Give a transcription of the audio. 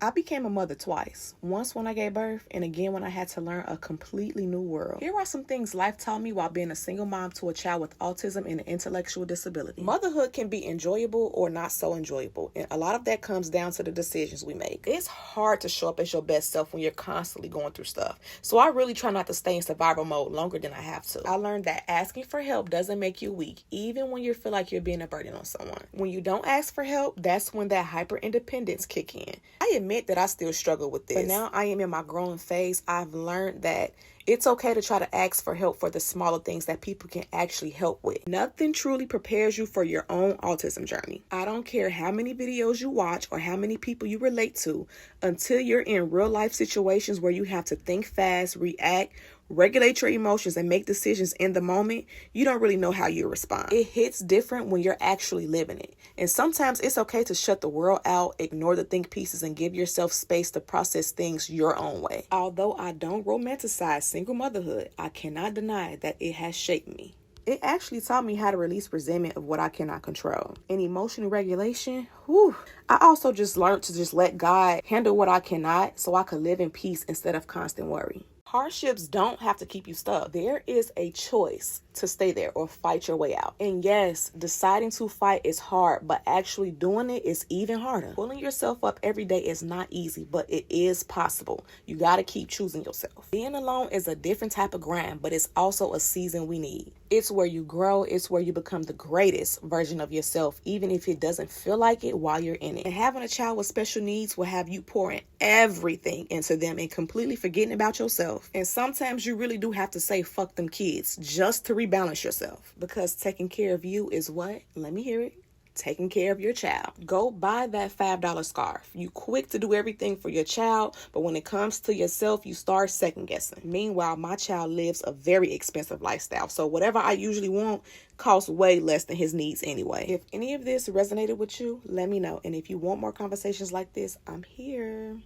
I became a mother twice. Once when I gave birth, and again when I had to learn a completely new world. Here are some things life taught me while being a single mom to a child with autism and an intellectual disability. Motherhood can be enjoyable or not so enjoyable, and a lot of that comes down to the decisions we make. It's hard to show up as your best self when you're constantly going through stuff. So I really try not to stay in survival mode longer than I have to. I learned that asking for help doesn't make you weak, even when you feel like you're being a burden on someone. When you don't ask for help, that's when that hyper independence kick in. I admit that I still struggle with this, but now I am in my growing phase. I've learned that it's okay to try to ask for help for the smaller things that people can actually help with. Nothing truly prepares you for your own autism journey. I don't care how many videos you watch or how many people you relate to, until you're in real life situations where you have to think fast, react, regulate your emotions, and make decisions in the moment, you don't really know how you respond. It hits different when you're actually living it. And sometimes it's okay to shut the world out, ignore the think pieces, and give yourself space to process things your own way. Although I don't romanticize single motherhood, I cannot deny that it has shaped me. It actually taught me how to release resentment of what I cannot control. And emotional regulation, I also just learned to just let God handle what I cannot so I could live in peace instead of constant worry. Hardships don't have to keep you stuck. There is a choice to stay there or fight your way out. And yes, deciding to fight is hard, but actually doing it is even harder. Pulling yourself up every day is not easy, but it is possible. You got to keep choosing yourself. Being alone is a different type of grind, but it's also a season we need. It's where you grow. It's where you become the greatest version of yourself, even if it doesn't feel like it while you're in it. And having a child with special needs will have you pouring everything into them and completely forgetting about yourself. And sometimes you really do have to say, fuck them kids, just to rebalance yourself. Because taking care of you is what? Let me hear it. Taking care of your child. Go buy that $5 scarf. You quick to do everything for your child, but when it comes to yourself, you start second guessing. Meanwhile, my child lives a very expensive lifestyle, so whatever I usually want costs way less than his needs anyway. If any of this resonated with you, let me know. And if you want more conversations like this, I'm here.